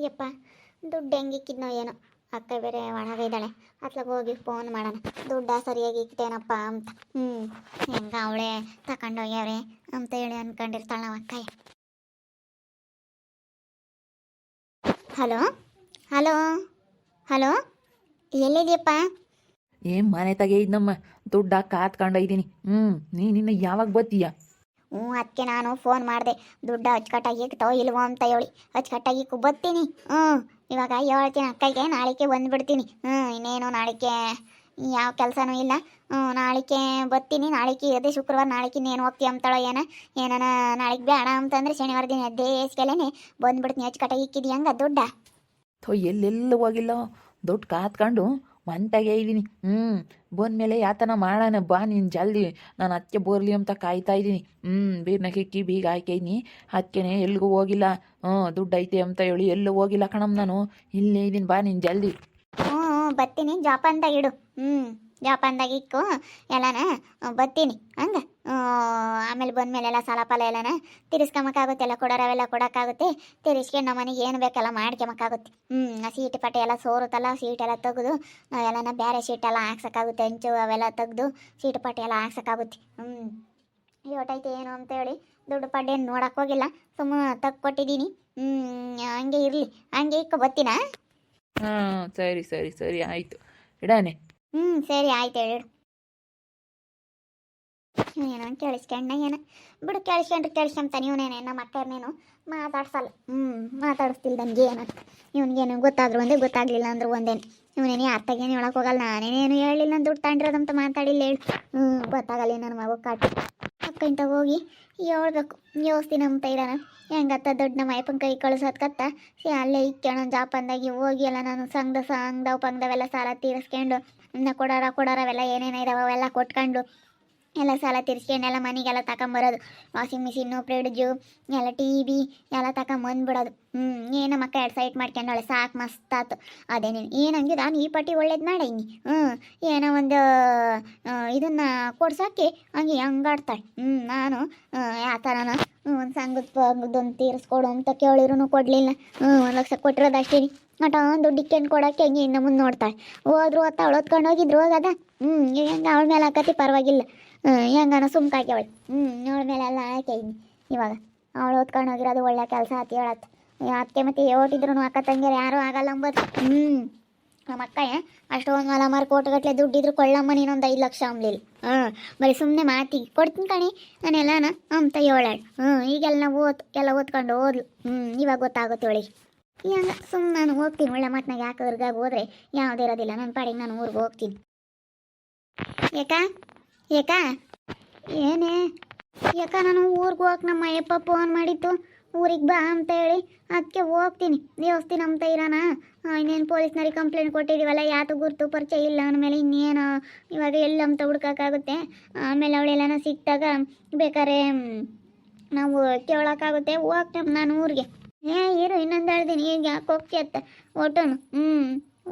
ಯಪ್ಪ ದುಡ್ಡು ಹೆಂಗಿಕ್ಕಿದ್ನೋ ಏನೋ. ಅಕ್ಕ ಬೇರೆ ಒಳಗಿದ್ದಾಳೆ, ಅತ್ಲಾಗ ಹೋಗಿ ಫೋನ್ ಮಾಡೋಣ ದುಡ್ಡ ಸರಿಯಾಗಿ ಇಕ್ತೇನಪ್ಪ ಅಂತ. ಹೆಂಗ ಅವಳೆ ತಗೊಂಡೋಗ್ಯಾವ್ರೆ ಅಂತ ಹೇಳಿ ಅನ್ಕೊಂಡಿರ್ತಾಳೆ ನಾವು ಅಕ್ಕಯ್ಯ. ಹಲೋ ಹಲೋ ಹಲೋ, ಎಲ್ಲಿದ್ಯಪ್ಪ? ಮನೆ ತಗೆ ಇದ್ನಮ್ಮ, ದುಡ್ಡ ಕಾತ್ಕೊಂಡೋಗಿದ್ದೀನಿ. ನೀನಿನ್ನ ಯಾವಾಗ ಬರ್ತೀಯ? ಅದಕ್ಕೆ ನಾನು ಫೋನ್ ಮಾಡಿದೆ, ದುಡ್ಡು ಅಚ್ಚುಕಟ್ಟಾಗಿ ಇಕ್ತೋ ಇಲ್ವೋ ಅಂತ ಹೇಳಿ. ಅಚ್ಚುಕಟ್ಟಾಗಿ ಬರ್ತೀನಿ. ಇವಾಗ ಹೇಳ್ತೀನಿ ಅಕ್ಕಗೆ, ನಾಳೆಗೆ ಬಂದುಬಿಡ್ತೀನಿ. ಇನ್ನೇನು ನಾಳೆಗೆ ಯಾವ ಕೆಲಸನೂ ಇಲ್ಲ. ನಾಳೆಗೆ ಬರ್ತೀನಿ. ನಾಳೆಗೆ ಅದೇ ಶುಕ್ರವಾರ, ನಾಳೆಗೆ ಇನ್ನೇನು ಹೋಗ್ತೀಯ ಅಂತಾಳೋ ಏನಾನ ನಾಳೆಗೆ ಬೇಡ ಅಂತಂದರೆ ಶನಿವಾರ ದಿನ ದೇಶಗೆಲ್ಲೇ ಬಂದುಬಿಡ್ತೀನಿ. ಅಚ್ಚುಕಟ್ಟಾಗಿ ಇಕ್ಕಿದಿ ಹಂಗ ದುಡ್ಡ? ಎಲ್ಲೆಲ್ಲೂ ಹೋಗಿಲ್ಲ, ದುಡ್ಡು ಕಾತ್ಕೊಂಡು ಮಂತಾಗೆ ಇದ್ದೀನಿ. ಬಂದಮೇಲೆ ಯಾತನ ಮಾಡೋಣ ಬಾ ನೀನು ಜಲ್ದಿ. ನಾನು ಅದಕ್ಕೆ ಬೋರ್ಲಿ ಅಂತ ಕಾಯ್ತಾ ಇದ್ದೀನಿ. ಬೀರ್ನ ಕಿಕ್ಕಿ ಬೀಗ ಹಾಕಿದ್ದೀನಿ, ಅದಕ್ಕೆ ಎಲ್ಲಿಗೂ ಹೋಗಿಲ್ಲ. ದುಡ್ಡು ಐತೆ ಅಂತ ಹೇಳಿ ಎಲ್ಲೂ ಹೋಗಿಲ್ಲ ಕಣಮ್ಮ, ನಾನು ಇಲ್ಲೇ ಇದ್ದೀನಿ. ಬಾ ನೀನು ಜಲ್ದಿ. ಬರ್ತೀನಿ, ಜೋಪಾನ್ದಾಗ ಇಡು. ಜೋಪಾನ್ದಾಗ ಇಕ್ಕು ಎಲ್ಲನ, ಬರ್ತೀನಿ ಹಂಗೆ. ಆಮೇಲೆ ಬಂದಮೇಲೆಲ್ಲ ಸಾಲ ಪಾಲ ಎಲ್ಲನ ತಿರ್ಸ್ಕೊಂಬಕ್ಕಾಗುತ್ತೆ, ಎಲ್ಲ ಕೊಡೋರು ಅವೆಲ್ಲ ಕೊಡೋಕ್ಕಾಗುತ್ತೆ. ತಿರ್ಸ್ಕೊಂಡು ನಮ್ಮ ಮನೆಗೆ ಏನು ಬೇಕೆಲ್ಲ ಮಾಡ್ಕೊಂಬಕ್ಕಾಗುತ್ತೆ. ಆ ಸೀಟು ಪಟ್ಟೆ ಎಲ್ಲ ಸೋರುತ್ತಲ್ಲ, ಸೀಟೆಲ್ಲ ತೆಗೆದು ನಾವೆಲ್ಲನ ಬೇರೆ ಸೀಟೆಲ್ಲ ಹಾಕ್ಸೋಕ್ಕಾಗುತ್ತೆ. ಹೆಂಚು ಅವೆಲ್ಲ ತೆಗೆದು ಸೀಟು ಪಟ್ಟೆ ಎಲ್ಲ ಹಾಕ್ಸೋಕ್ಕಾಗುತ್ತೆ. ಯೋಟೈತೆ ಏನು ಅಂತೇಳಿ ದುಡ್ಡು ಪಡ್ಡೇನು ನೋಡೋಕೆ ಹೋಗಿಲ್ಲ, ಸುಮ್ಮನೆ ಕೊಟ್ಟಿದ್ದೀನಿ. ಹಂಗೆ ಇರಲಿ, ಹಂಗೆ ಇಕ್ಕ ಬರ್ತೀನಾ? ಸರಿ ಸರಿ ಸರಿ ಆಯಿತು, ಇಡಾನೆ. ಸರಿ ಆಯ್ತು, ಹೇಳು. ಏನೋ ಕೇಳಿಸ್ಕೊಂಡ ಏನೋ ಬಿಡು, ಕೇಳಿಸ್ಕೊಂತಾನೆ ಇವನೇನೆ. ನಮ್ಮ ಅಕ್ಕರ್ನೇನು ಮಾತಾಡ್ಸಲ್ಲ. ಮಾತಾಡಿಸ್ತಿಲ್ಲ ನನಗೆ ಏನಂತ. ಇವನಿಗೇನು ಗೊತ್ತಾದ್ರೂ ಒಂದೇ, ಗೊತ್ತಾಗಲಿಲ್ಲ ಅಂದ್ರೂ ಒಂದೇನು. ಇವನೇನು ಯಾರ್ತಾಗೇನು ಹೇಳಕ್ಕೆ ಹೋಗಲ್ಲ. ನಾನೇನೇನು ಹೇಳಿಲ್ಲ, ನಾನು ದುಡ್ಡು ತಗೊಂಡಿರೋದಂತ ಮಾತಾಡಿಲ್ಲ ಹೇಳು. ಗೊತ್ತಾಗಲ್ಲ ನನ್ನ ಮಗು ಕಾಟು. ಅಕ್ಕಂತ ಹೋಗಿ ಹೇಳ್ಬೇಕು, ಯೋಸ್ತಿ ನಂಬ್ತಾ ಇದ್ದಾನ. ಹೆಂಗತ್ತ ದುಡ್ಡು ನಮ್ಮ ಅಯ್ಯಪ್ಪನ ಕೈ ಕಳಿಸೋದ್ಕತ್ತ ಅಲ್ಲೇ ಇಕ್ಕೋಣ ಜಾಪಂದಾಗಿ ಹೋಗಿ ಎಲ್ಲ ನಾನು ಸಂಘದವು ಪಂಗದವೆಲ್ಲ ಸಾಲ ತೀರಿಸ್ಕೊಂಡು ಕೊಡೋರವೆಲ್ಲ ಏನೇನು ಇದಾವೆ ಅವೆಲ್ಲ ಕೊಟ್ಕೊಂಡು ಎಲ್ಲ ಸಾಲ ತೀರಿಸ್ಕೊಂಡು ಎಲ್ಲ ಮನೆಗೆಲ್ಲ ತಗೊಂಬರೋದು. ವಾಷಿಂಗ್ ಮಿಷಿನ್ನು, ಫ್ರಿಡ್ಜು, ಎಲ್ಲ TV ಎಲ್ಲ ತಗೊಂಬಂದ್ಬಿಡೋದು. ಏನು ಮಕ್ಕ 2 ಸೈಟ್ ಮಾಡ್ಕೊಂಡಳೆ, ಸಾಕು ಮಸ್ತಾತು. ಅದೇನೇನು ಏನು ಹಂಗೆ ನಾನು ಈ ಪಟ್ಟಿ ಒಳ್ಳೇದು ಮಾಡೀನಿ. ಏನೋ ಒಂದು ಇದನ್ನು ಕೊಡ್ಸೋಕ್ಕೆ ಹಂಗೆ ಹಂಗಾಡ್ತಾಳೆ. ನಾನು ಯಾವ ಥರನ ಒಂದು ಸಂಘದೊಂದು ತೀರಿಸ್ಕೊಡು ಅಂತ ಕೇಳಿರೂ ಕೊಡಲಿಲ್ಲ. 1 ಲಕ್ಷ ಕೊಟ್ಟಿರೋದು ಅಷ್ಟೇ. ದುಡ್ಡು ಇಕ್ಕೊಂಡು ಕೊಡೋಕ್ಕೆ ಹಂಗೆ ಇನ್ನು ಮುಂದೆ ನೋಡ್ತಾಳೆ. ಹೋದ್ರು ಅವಳು ಹೊತ್ಕೊಂಡು ಹೋಗಿದ್ರು ಹೋಗದ. ಹೆಂಗೆ ಅವಳ ಮೇಲೆ ಹಾಕತಿ ಪರವಾಗಿಲ್ಲ. ಹೆಂಗನ ಸುಮ್ಕಾಕ್ಯವಳು. ಅವಳ ಮೇಲೆ ಎಲ್ಲ ಹಾಕಿದ್ದೀನಿ. ಇವಾಗ ಅವಳು ಹೊತ್ಕೊಂಡು ಹೋಗಿರೋದು ಒಳ್ಳೆ ಕೆಲಸ ಆತಿ ಹೇಳತ್ತೆ. ಅದಕ್ಕೆ ಮತ್ತೆ ಓಟಿದ್ರು ಅಕ್ಕ ತಂಗಿಯರು ಯಾರೂ ಆಗಲ್ಲ ಅಂಬೋದು. ನಮ್ಮ ಅಕ್ಕಯ್ಯ ಅಷ್ಟೊಂದು ಮಲಮಾರು ಕೋಟುಗಟ್ಟಲೆ ದುಡ್ಡಿದ್ರು ಕೊಳ್ಳಮ್ಮ ನೀನೊಂದು 5 ಲಕ್ಷ ಅಂಬ್ಲಿಲ್ಲ. ಬರೀ ಸುಮ್ಮನೆ ಮಾತಿಗೆ ಕೊಡ್ತೀನಿ ಕಣಿ ನಾನೆಲ್ಲನ ಅಂತ ಹೇಳಾಳು. ಈಗೆಲ್ಲ ಎಲ್ಲ ಓದ್ಕೊಂಡು ಹೋದ್ಲು. ಇವಾಗ ಗೊತ್ತಾಗುತ್ತೆ ಅವಳಿಗೆ. ಈಗ ಸುಮ್ಮನೆ ನಾನು ಹೋಗ್ತೀನಿ, ಒಳ್ಳೆ ಮಾತನಾಗ ಯಾಕದ್ರಾಗ ಹೋದ್ರೆ ಯಾವುದೇ ಇರೋದಿಲ್ಲ. ನನ್ನ ಪಾಡಿಗೆ ನಾನು ಊರಿಗೆ ಹೋಗ್ತೀನಿ. ಏಕಾ ಏನೇ ನಾನು ಊರಿಗೆ ಹೋಗಕ್ಕೆ ನಮ್ಮ ಅಯ್ಯಪ್ಪ ಫೋನ್ ಮಾಡಿತ್ತು, ಊರಿಗೆ ಬಾ ಅಂತ ಹೇಳಿ. ಅದಕ್ಕೆ ಹೋಗ್ತೀನಿ. ದೇವಸ್ಥಾನ ಅಂತ ಇರೋಣ. ಇನ್ನೇನು ಪೊಲೀಸ್ನವ್ರಿಗೆ ಕಂಪ್ಲೇಂಟ್ ಕೊಟ್ಟಿದ್ದೀವಲ್ಲ, ಯಾತು ಗುರುತು ಪರಿಚಯ ಇಲ್ಲ ಅಂದಮೇಲೆ ಇನ್ನೇನು ಇವಾಗ ಎಲ್ಲ ಅಂತ ಹುಡ್ಕೋಕ್ಕಾಗುತ್ತೆ. ಆಮೇಲೆ ಅವಳೆಲ್ಲನ ಸಿಕ್ತಾಗ ಬೇಕಾದ್ರೆ ನಾವು ಕೇಳೋಕ್ಕಾಗುತ್ತೆ. ಹೋಗ್ತೇನೆ ನಾನು ಊರಿಗೆ. ಇರು ಇನ್ನೊಂದು 2 ದಿನ. ಈಗ ಯಾಕೆ ಹೋಗ್ತಿ ಅತ್ತ ಒಟ್ಟನು?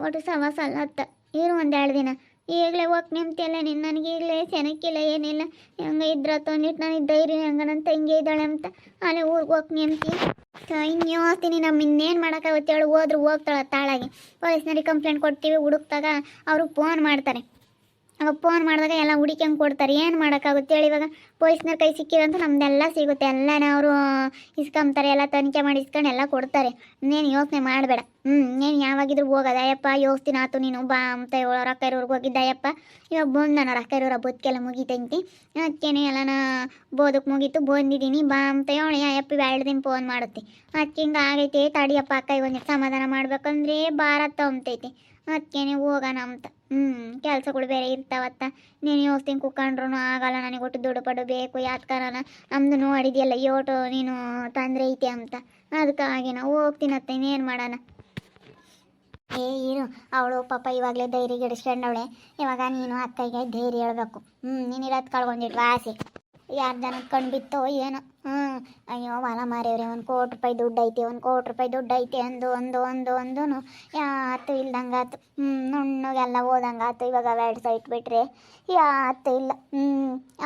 ಒಟ್ಟು ಸವಾಸಲ್ಲ ಅತ್ತ. ಇರು 1 2 ದಿನ. ಈಗಲೇ ಹೋಗಿ ನೆಮ್ತಿಯಲ್ಲ ನೀನು. ನನಗೆ ಈಗಲೇ ಚೆನ್ನಾಗಿಲ್ಲ ಏನಿಲ್ಲ. ಹೆಂಗೆ ಇದ್ರ ತೊಂದಿಟ್ಟು ನನಗೆ ಧೈರ್ಯ ಹೆಂಗೆ ನನ್ನ ತಂಗಿ ಇದ್ದಾಳೆ ಅಂತ ಅಲ್ಲೇ ಊರಿಗೆ ಹೋಗಿ ನೆಮ್ತಿ. ಇನ್ನು ಹೋಗ್ತೀನಿ. ನಮ್ಮ ಇನ್ನೇನು ಮಾಡೋಕ್ಕಾಗುತ್ತೆ ಹೇಳು. ಹೋದ್ರು ಹೋಗ್ತಾಳೆ ತಾಳಾಗಿ. ಪೊಲೀಸ್ನವ್ರಿಗೆ ಕಂಪ್ಲೇಂಟ್ ಕೊಡ್ತೀವಿ, ಹುಡುಕ್ತಾಗ ಅವ್ರಿಗೆ ಫೋನ್ ಮಾಡ್ತಾರೆ. ಅವಾಗ ಫೋನ್ ಮಾಡಿದಾಗ ಎಲ್ಲ ಹುಡುಕ್ಯಂಗೆ ಕೊಡ್ತಾರೆ. ಏನು ಮಾಡೋಕ್ಕಾಗುತ್ತೆ ಹೇಳಿ. ಇವಾಗ ಪೊಲೀಸ್ನವ್ರ ಕೈ ಸಿಕ್ಕಿರಂತೂ ನಮ್ಮದೆಲ್ಲ ಸಿಗುತ್ತೆ. ಎಲ್ಲನೇ ಅವರು ಇಸ್ಕೊಂತಾರೆ, ಎಲ್ಲ ತನಿಖೆ ಮಾಡಿ ಇಸ್ಕೊಂಡು ಎಲ್ಲ ಕೊಡ್ತಾರೆ. ಇನ್ನೇನು ಯೋಚನೆ ಮಾಡಬೇಡ. ನೀನು ಯಾವಾಗಿದ್ರು ಹೋಗೋದು. ಅಯ್ಯಪ್ಪ ಯೋಸ್ತಿನ ಆತು ನೀನು ಬಾ ಅಂತ ಹೇಳೋರು. ಅಕ್ಕೈರೂರ್ಗೆ ಹೋಗಿದ್ದ ಅಯ್ಯಪ್ಪ. ಇವಾಗ ಬಂದು ನಾನು ಅಕ್ಕೈರೂರ ಬದುಕೆಲ್ಲ ಮುಗೀತಂತಿ. ಅದಕ್ಕೇನೆ ಎಲ್ಲನ ಬೋದಕ್ಕೆ ಮುಗೀತು, ಬಂದಿದ್ದೀನಿ ಬಾ ಅಂತ ಹೇಳಿ ಅಯ್ಯಪ್ಪ 2 ದಿನ ಫೋನ್ ಮಾಡುತ್ತೆ. ಅದಕ್ಕೆ ಹಿಂಗೆ ಆಗೈತೆ ತಡಿಯಪ್ಪ ಅಕ್ಕ ಒಂದಿಟ್ಟು ಸಮಾಧಾನ ಮಾಡ್ಬೇಕಂದ್ರೆ ಭಾರತ ಅಂತೈತೆ. ಅದಕ್ಕೇನೆ ಹೋಗೋಣ ಅಂತ. ಕೆಲಸಗಳು ಬೇರೆ ಇರ್ತಾವತ್ತ. ನೀನು ಯೋಸ್ತಿನ ಕುತ್ಕೊಂಡ್ರು ಆಗಲ್ಲ. ನನಗೆ ಒಟ್ಟು ದುಡ್ಡು ಪಡು ಬೇಕು. ಯಾತ್ಕಾರನ ನಮ್ಮದು ನೋಡಿದೆಯಲ್ಲ ಯೋಟು ನೀನು ತೊಂದರೆ ಐತೆ ಅಂತ. ಅದಕ್ಕಾಗಿ ನಾವು ಹೋಗ್ತೀನತ್ತ. ಇನ್ನೇನು ಮಾಡೋಣ. ಇರು ಅವಳು ಪಾಪ ಇವಾಗಲೇ ಧೈರ್ಯ ಗಿಡಿಸ್ಕೊಂಡವಳೆ. ಇವಾಗ ನೀನು ಅಕ್ಕಗೆ ಧೈರ್ಯ ಹೇಳ್ಬೇಕು. ನೀನು ಇರೋದು ಕಳ್ಕೊಂಡಿಟ್ರು ಆಸೆ. ಯಾರು ಜನಕ್ಕೆ ಕಣ್ಣು ಬಿತ್ತೋ ಏನೋ. ಅಯ್ಯೋ ಹೊಲ ಮಾರಿಯವ್ರೆ, 1 ಕೋಟಿ ರೂಪಾಯಿ ದುಡ್ಡು ಐತೆ, 1 ಕೋಟಿ ರೂಪಾಯಿ ದುಡ್ಡು ಐತೆ ಅಂದು ಯಾತು ಇಲ್ದಂಗಾತು. ನುಣ್ಣಗೆಲ್ಲ ಓದಂಗಾತು. ಇವಾಗ 2 ಸೈಟ್ ಬಿಟ್ರೆ ಯಾತು ಇಲ್ಲ.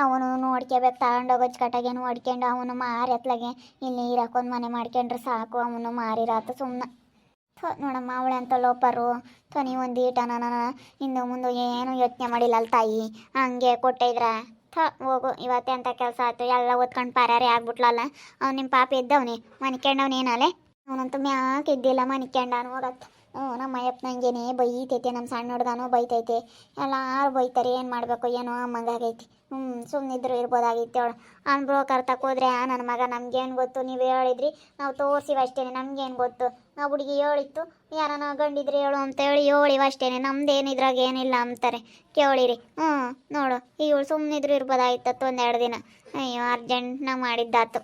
ಅವನು ನೋಡ್ಕೋಬೇಕು, ತಗೊಂಡೋಗಿ ಅಚ್ಚುಕಟ್ಟಾಗೆ ನೋಡ್ಕೊಂಡು ಅವನು ಮಾರಿ ಹತ್ಲಾಗೆ ಇಲ್ಲಿ ಇರೋಕ್ಕೊಂದು ಮನೆ ಮಾಡ್ಕೊಂಡ್ರೆ ಸಾಕು. ಅವನು ಮಾರಿರಾತು ಸುಮ್ಮನೆ. ನೋಡಮ್ಮ ಅವಳೆ ಅಂತ ಲೋಪರು ನೀವು ಒಂದು ಈಟ ನನ್ನ ಹಿಂದೆ ಮುಂದೆ ಏನು ಯೋಚನೆ ಮಾಡಿಲ್ಲ ಅಲ್ಲಿ ತಾಯಿ ಹಂಗೆ ಕೊಟ್ಟಿದ್ರ ಹೋಗು ಇವತ್ತೇ ಅಂತ ಕೆಲಸ ಆಯ್ತು ಎಲ್ಲ ಓದ್ಕೊಂಡು ಪಾರಾರಿ ಆಗ್ಬಿಟ್ಲಲ್ಲ ಅವ್ನು ನಿಮ್ಮ ಪಾಪ ಇದ್ದವನಿ ಮನಿಕೊಂಡವ್ನೇನಲ್ಲೇ ಅವನಂತೂ ಮ್ಯಾಕೆ ಇದ್ದಿಲ್ಲ ಮನಿಕೊಂಡಾನು ಹೋಗತ್ತೆ ನಮ್ಮ ಅಯ್ಯಪ್ಪ ನಂಗೇನೆ ಬೈತೈತೆ ನಮ್ಮ ಸಣ್ಣ ಹುಡುಗನೂ ಬೈತೈತೆ ಎಲ್ಲಾರು ಬೈತಾರೆ ಏನು ಮಾಡಬೇಕು ಏನೋ ಅಮ್ಮಂಗಾಗೈತಿ ಸುಮ್ಮನಿದ್ರು ಇರ್ಬೋದಾಗಿತ್ತು ಅವಳು ಅವ್ನು ಬ್ರೋಕರ್ ತಕೋದ್ರೆ ನನ್ನ ಮಗ ನಮ್ಗೇನು ಗೊತ್ತು ನೀವು ಹೇಳಿದ್ರಿ ನಾವು ತೋರಿಸಿವ ಅಷ್ಟೇ ನಮ್ಗೇನು ಗೊತ್ತು ನಾವು ಹುಡುಗಿ ಹೇಳಿತ್ತು ಯಾರನ್ನ ಗಂಡಿದ್ರೆ ಹೇಳು ಅಂತ ಹೇಳಿ ಹೇಳಿವ ಅಷ್ಟೇ ನಮ್ದೇನು ಇದ್ರಾಗ ಏನಿಲ್ಲ ಅಂತಾರೆ ಕೇಳಿರಿ ನೋಡು ಇವಳು ಸುಮ್ಮನಿದ್ರು ಇರ್ಬೋದಾಗಿತ್ತು ಒಂದೆರಡು ದಿನ ಅಯ್ಯೋ ಅರ್ಜೆಂಟ್ನ ಮಾಡಿದ್ದಾತು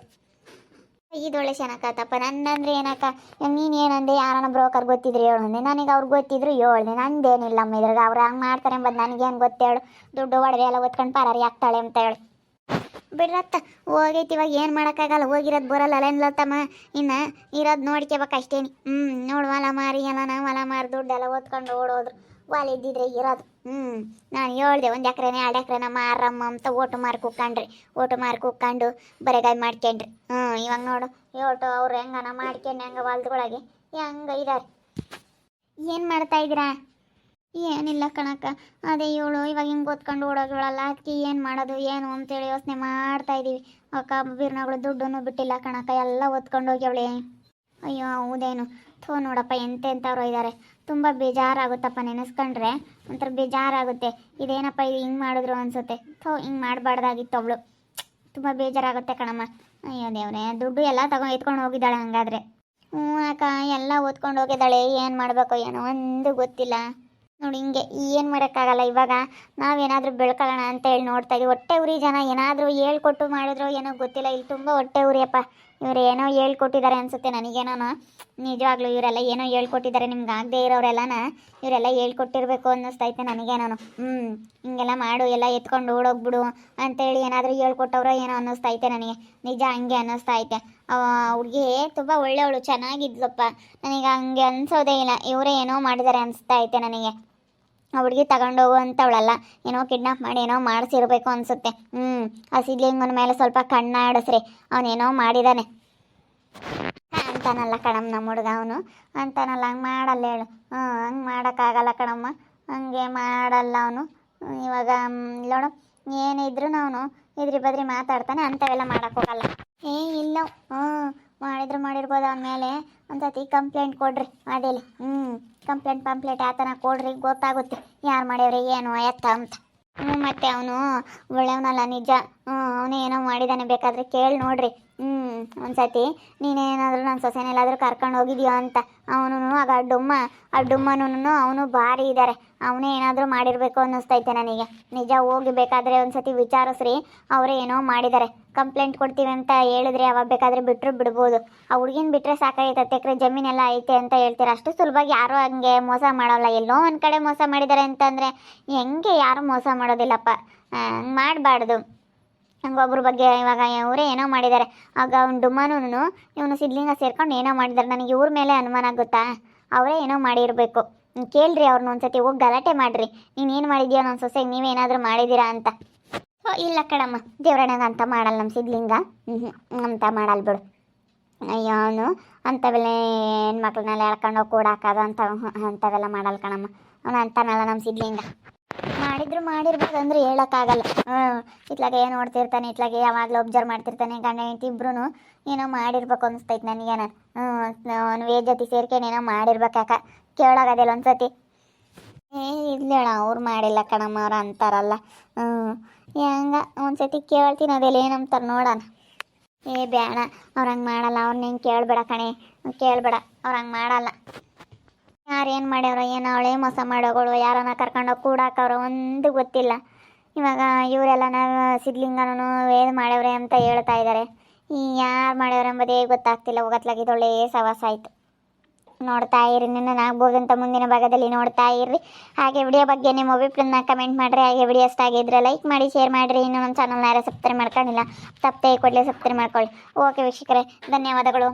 ಇದೊಳ್ಳೆ ಚೆನ್ನಾಗತ್ತಪ್ಪ ನನ್ನಂದ್ರೆ ಏನಕ್ಕ ನೀನು ಏನಂದೆ ಯಾರನ್ನ ಬ್ರೋಕರ್ ಗೊತ್ತಿದ್ರು ಹೇಳು ನನಗೆ ಅವ್ರು ಗೊತ್ತಿದ್ರು ಹೇಳ್ದೆ ನಂದೇನಿಲ್ಲಮ್ಮ ಇದ್ರಾಗ ಅವ್ರು ಹಂಗೆ ಮಾಡ್ತಾರೆ ಎಂಬುದು ನನಗೇನು ಗೊತ್ತೇಳು ದುಡ್ಡು ಒಡವೆ ಎಲ್ಲ ಒತ್ಕೊಂಡು ಪಾರಾರಿ ಆಗ್ತಾಳೆ ಅಂತ ಹೇಳಿ ಬಿಡ್ರತ್ತ ಹೋಗೈತಿ ಇವಾಗ ಏನು ಮಾಡೋಕ್ಕಾಗಲ್ಲ ಹೋಗಿರೋದು ಬರಲ್ಲ ಅಲ್ಲೇನ್ಲತ್ತಮ್ಮ ಇನ್ನು ಇರೋದು ನೋಡ್ಕೋಬೇಕು ಅಷ್ಟೇನಿ ನೋಡು ಹೊಲ ಮಾರಿ ಎಲ್ಲ ಹೊಲ ಮಾರಿ ದುಡ್ಡೆಲ್ಲ ಓದ್ಕೊಂಡು ಓಡೋದ್ರು ಹೊಲ ಇದ್ದಿದ್ರೆ ಇರೋದು ನಾನು ಹೇಳ್ದೆ 1 ಎಕರೆನೇ 2 ಎಕರೆನ ಮಾರಮ್ಮ ಅಂತ ಓಟು ಮಾರಿ ಕುಕ್ಕೊಂಡು ಬರೆಗಾಯಿ ಮಾಡ್ಕೊಂಡ್ರಿ ಇವಾಗ ನೋಡು ಓಟು ಅವ್ರು ಹೆಂಗನ ಮಾಡ್ಕೊಂಡು ಹೆಂಗ ಹೊಲ್ದೊಳಗೆ ಹೆಂಗ ಇದಾರೆ ಏನು ಮಾಡ್ತಾ ಇದ್ದೀರಾ ಏನಿಲ್ಲ ಕಣಕ್ಕ ಅದೇ ಇವಳು ಇವಾಗ ಹಿಂಗೆ ಓದ್ಕೊಂಡು ಓಡೋಗಳಲ್ಲ ಅದಕ್ಕೆ ಏನು ಮಾಡೋದು ಏನು ಅಂತೇಳಿ ಯೋಚನೆ ಮಾಡ್ತಾ ಇದ್ದೀವಿ ಅಕ್ಕ ಬೀರ್ನಗಳು ದುಡ್ಡನ್ನು ಬಿಟ್ಟಿಲ್ಲ ಕಣಕ್ಕ ಎಲ್ಲ ಓದ್ಕೊಂಡು ಹೋಗ್ಯವಳೆ ಅಯ್ಯೋ ಹೌದೇನು ನೋಡಪ್ಪ ಎಂತೆಂಥವ್ರು ಇದ್ದಾರೆ ತುಂಬ ಬೇಜಾರಾಗುತ್ತಪ್ಪ ನೆನೆಸ್ಕೊಂಡ್ರೆ ಒಂಥರ ಬೇಜಾರಾಗುತ್ತೆ ಇದೇನಪ್ಪ ಇದು ಹಿಂಗೆ ಮಾಡಿದ್ರು ಅನಿಸುತ್ತೆ ಹಿಂಗೆ ಮಾಡಬಾರ್ದಾಗಿತ್ತು ಅವಳು ತುಂಬ ಬೇಜಾರಾಗುತ್ತೆ ಕಣಮ್ಮ ಅಯ್ಯೋ ದೇವ್ರೆ ದುಡ್ಡು ಎಲ್ಲ ಎತ್ಕೊಂಡು ಹೋಗಿದ್ದಾಳೆ ಹಂಗಾದ್ರೆ ಅಕ್ಕ ಎಲ್ಲ ಓದ್ಕೊಂಡು ಹೋಗಿದ್ದಾಳೆ ಏನು ಮಾಡಬೇಕು ಏನೋ ಒಂದು ಗೊತ್ತಿಲ್ಲ ನೋಡಿ ಹಿಂಗೆ ಏನು ಮಾಡೋಕ್ಕಾಗಲ್ಲ ಇವಾಗ ನಾವೇನಾದರೂ ಬೆಳ್ಕೊಳ್ಳೋಣ ಅಂತ ಹೇಳಿ ನೋಡ್ತಾ ಇದ್ದೀವಿ ಹೊಟ್ಟೆ ಉರಿ ಜನ ಏನಾದರೂ ಹೇಳ್ಕೊಟ್ಟು ಮಾಡಿದ್ರು ಏನೋ ಗೊತ್ತಿಲ್ಲ ಇಲ್ಲಿ ತುಂಬ ಹೊಟ್ಟೆ ಉರಿಯಪ್ಪ ಇವ್ರು ಏನೋ ಹೇಳ್ಕೊಟ್ಟಿದ್ದಾರೆ ಅನಿಸುತ್ತೆ ನನಗೇನೋ ನಿಜವಾಗ್ಲೂ ಇವರೆಲ್ಲ ಏನೋ ಹೇಳ್ಕೊಟ್ಟಿದ್ದಾರೆ ನಿಮ್ಗೆ ಆಗದೆ ಇರೋರೆಲ್ಲನ ಇವರೆಲ್ಲ ಹೇಳ್ಕೊಟ್ಟಿರ್ಬೇಕು ಅನ್ನಿಸ್ತೈತೆ ನನಗೇನೋ ಹಿಂಗೆಲ್ಲ ಮಾಡು ಎಲ್ಲ ಎತ್ಕೊಂಡು ಓಡೋಗ್ಬಿಡು ಅಂತೇಳಿ ಏನಾದರೂ ಹೇಳ್ಕೊಟ್ಟವ್ರೋ ಏನೋ ಅನ್ನಿಸ್ತೈತೆ ನನಗೆ ನಿಜ ಹಂಗೆ ಅನ್ನಿಸ್ತೈತೆ ಹುಡುಗಿ ತುಂಬ ಒಳ್ಳೆಯವಳು ಚೆನ್ನಾಗಿದ್ಲಪ್ಪ ನನಗೆ ಹಂಗೆ ಅನಿಸೋದೇ ಇಲ್ಲ ಇವರೇ ಏನೋ ಮಾಡಿದ್ದಾರೆ ಅನಿಸ್ತಾ ಐತೆ ನನಗೆ ಆ ಹುಡುಗಿ ತಗೊಂಡೋಗು ಅಂತವಳಲ್ಲ ಏನೋ ಕಿಡ್ನಾಪ್ ಮಾಡಿ ಏನೋ ಮಾಡಿಸಿರ್ಬೇಕು ಅನಿಸುತ್ತೆ ಆ ಸಿದ್ಲಿಂಗನ ಮೇಲೆ ಸ್ವಲ್ಪ ಕಣ್ಣಾಡಿಸ್ರಿ ಅವನೇನೋ ಮಾಡಿದ್ದಾನೆ ಅಂತಾನಲ್ಲ ಕಣಮ್ಮ ನಮ್ಮ ಹುಡುಗ ಅವನು ಅಂತಾನಲ್ಲ ಹಂಗೆ ಮಾಡಲ್ಲ ಹೇಳು ಹಂಗೆ ಮಾಡೋಕ್ಕಾಗಲ್ಲ ಕಣಮ್ಮ ಹಂಗೆ ಮಾಡಲ್ಲ ಅವನು ಇವಾಗ ನೋಡು ಏನಿದ್ರು ಅವನು ಇದ್ರಿ ಬದ್ರಿ ಮಾತಾಡ್ತಾನೆ ಅಂಥವೆಲ್ಲ ಮಾಡೋಕ್ಕೋಗಲ್ಲ ಇಲ್ಲ ಮಾಡಿದ್ರು ಮಾಡಿರ್ಬೋದು ಅವನ ಒಂದ್ಸತಿ ಕಂಪ್ಲೇಂಟ್ ಕೊಡ್ರಿ ಅದೇಲಿ ಕಂಪ್ಲೇಂಟ್ ಆತನ ಕೊಡ್ರಿ ಗೊತ್ತಾಗುತ್ತೆ ಯಾರು ಮಾಡ್ಯವ್ರಿ ಏನು ಎತ್ತ ಅಂತ ಮತ್ತೆ ಅವನು ಒಳ್ಳೆಯವನಲ್ಲ ನಿಜ ಅವನು ಏನೋ ಮಾಡಿದಾನೆ ಬೇಕಾದರೆ ಕೇಳಿ ನೋಡ್ರಿ ಒಂದ್ಸತಿ ನೀನೇನಾದರೂ ನನ್ನ ಸೊಸೆನೆಲ್ಲಾದರೂ ಕರ್ಕೊಂಡು ಹೋಗಿದ್ಯೋ ಅಂತ ಅವನು ಆಗ ಆ ಡುಮ್ಮನೂ ಅವನು ಭಾರಿ ಇದ್ದಾರೆ ಅವನೇ ಏನಾದರೂ ಮಾಡಿರಬೇಕು ಅನ್ನಿಸ್ತೈತೆ ನನಗೆ ನಿಜ ಹೋಗಿ ಬೇಕಾದರೆ ಒಂದ್ಸತಿ ವಿಚಾರಿಸ್ರಿ ಅವರೇ ಏನೋ ಮಾಡಿದ್ದಾರೆ ಕಂಪ್ಲೇಂಟ್ ಕೊಡ್ತೀವಿ ಅಂತ ಹೇಳಿದ್ರೆ ಅವಾಗ ಬೇಕಾದರೆ ಬಿಟ್ಟರು ಬಿಡ್ಬೋದು ಆ ಹುಡುಗಿನ ಬಿಟ್ಟರೆ ಸಾಕಾಗೈತೆ 10 ಎಕರೆ ಜಮೀನೆಲ್ಲ ಐತೆ ಅಂತ ಹೇಳ್ತೀರ ಅಷ್ಟು ಸುಲಭವಾಗಿ ಯಾರೂ ಹಂಗೆ ಮೋಸ ಮಾಡೋಲ್ಲ ಎಲ್ಲೋ ಒಂದು ಕಡೆ ಮೋಸ ಮಾಡಿದ್ದಾರೆ ಅಂತಂದರೆ ಹೆಂಗೆ ಯಾರೂ ಮೋಸ ಮಾಡೋದಿಲ್ಲಪ್ಪ ಹಂಗೆ ಮಾಡಬಾರ್ದು ಹಂಗೊಬ್ರ ಬಗ್ಗೆ ಇವಾಗ ಇವರೇ ಏನೋ ಮಾಡಿದ್ದಾರೆ ಆಗ ಅವ್ನು ಡುಮ್ಮನೂ ಇವನು ಸಿದ್ಲಿಂಗ ಸೇರ್ಕೊಂಡು ಏನೋ ಮಾಡಿದ್ದಾರೆ ನನಗೆ ಇವ್ರ ಮೇಲೆ ಅನುಮಾನ ಗೊತ್ತಾ ಅವರೇ ಏನೋ ಮಾಡಿರಬೇಕು ಕೇಳ್ರಿ ಅವ್ರನ್ನ ಒಂದ್ಸತಿ ಹೋಗಿ ಗಲಾಟೆ ಮಾಡಿರಿ ನೀನೇನು ಮಾಡಿದ್ಯೋ ನನ್ನ ಸೊಸೆಗೆ ನೀವೇನಾದರೂ ಮಾಡಿದ್ದೀರಾ ಅಂತ ಇಲ್ಲ ಕಣಮ್ಮ ದೇವ್ರಣ್ಣಗೆ ಅಂತ ಮಾಡಲ್ಲ ನಮ್ಮ ಸಿದ್ಲಿಂಗ ಅಂತ ಮಾಡಲ್ಲ ಬಿಡು ಅಯ್ಯೋ ಅವನು ಅಂಥವೆಲ್ಲ ಹೆಣ್ಮಕ್ಳನ್ನೆಲ್ಲ ಎಳ್ಕೊಂಡೋಗಿ ಕೂಡಾಕೋದು ಅಂಥವೆಲ್ಲ ಮಾಡಲ್ಲ ಕಣಮ್ಮ ಅವನು ಅಂತಾನಲ್ಲ ನಮ್ಮ ಸಿದ್ಲಿಂಗ ಮಾಡಿದ್ರು ಮಾಡಿರ್ಬೋದು ಅಂದರೆ ಹೇಳೋಕ್ಕಾಗಲ್ಲ ಇತ್ಲಾಗೆ ಏನು ನೋಡ್ತಿರ್ತಾನೆ ಇತ್ಲಾಗೆ ಯಾವಾಗಲೂ ಒಬ್ಸರ್ವ್ ಮಾಡ್ತಿರ್ತಾನೆ ಗಂಡ ಹೆಂಡತಿ ಇಬ್ರು ಏನೋ ಮಾಡಿರ್ಬೇಕು ಅನಿಸ್ತೈತೆ ನನಗೆ ನಾನು ವೇಜ್ ಜೊತೆ ಸೇರ್ಕೊಂಡು ಏನೋ ಮಾಡಿರ್ಬೇಕಾಕ ಕೇಳೋಗದಿಲ್ಲ ಒಂದ್ಸತಿ ಇರ್ಲೇಳ ಅವ್ರು ಮಾಡಿಲ್ಲ ಕಣಮ್ಮ ಅವ್ರು ಅಂತಾರಲ್ಲ ಹೆಂಗ ಒಂದ್ಸತಿ ಕೇಳ್ತೀನಿ ಅದೆಲ್ಲ ಏನಂತಾರೆ ನೋಡೋಣ ಬೇಡ ಅವ್ರು ಹಂಗೆ ಮಾಡಲ್ಲ ಅವ್ರನ್ನ ಹೆಂಗೆ ಕೇಳಬೇಡ ಕಣೆ ಕೇಳಬೇಡ ಅವ್ರು ಹಂಗೆ ಮಾಡಲ್ಲ ಯಾರು ಏನು ಮಾಡ್ಯವ್ರ ಏನು ಅವಳೇ ಮೋಸ ಮಾಡೋಗಳು ಯಾರನ್ನ ಕರ್ಕೊಂಡೋಗಿ ಕೂಡಾಕವ್ರ ಒಂದು ಗೊತ್ತಿಲ್ಲ ಇವಾಗ ಇವರೆಲ್ಲ ಸಿದ್ಲಿಂಗನೂ ಏನು ಮಾಡ್ಯವ್ರೆ ಅಂತ ಹೇಳ್ತಾ ಇದ್ದಾರೆ ಯಾರು ಮಾಡ್ಯವ್ರೆ ಎಂಬುದೇ ಗೊತ್ತಾಗ್ತಿಲ್ಲ ಹೋಗತ್ಲಾಗಿದ್ದೊಳ್ಳೆ ಸವಾಸ ಆಯಿತು ನೋಡ್ತಾ ಇರಿ ನನ್ನ ಆಗ್ಬೋದಂತ ಮುಂದಿನ ಭಾಗದಲ್ಲಿ ನೋಡ್ತಾ ಇರ್ರಿ ಹಾಗೆ ವಿಡಿಯೋ ಬಗ್ಗೆ ನಿಮ್ಮ ಅಭಿಪ್ರಾಯನ ಕಮೆಂಟ್ ಮಾಡಿರಿ ಹಾಗೆ ವಿಡಿಯೋ ಇಷ್ಟ ಆಗಿದ್ರೆ ಲೈಕ್ ಮಾಡಿ ಶೇರ್ ಮಾಡಿರಿ ಇನ್ನು ನಮ್ಮ ಚಾನಲ್ನ ಯಾರು ಸಬ್ಸ್ಕ್ರೈಬ್ ಮಾಡ್ಕೊಂಡಿಲ್ಲ ತಪ್ಪೇ ಕೊಡಲಿ ಸಬ್ಸ್ಕ್ರೈಬ್ ಮಾಡ್ಕೊಳ್ಳಿ ಓಕೆ ವೀಕ್ಷಕರೇ ಧನ್ಯವಾದಗಳು.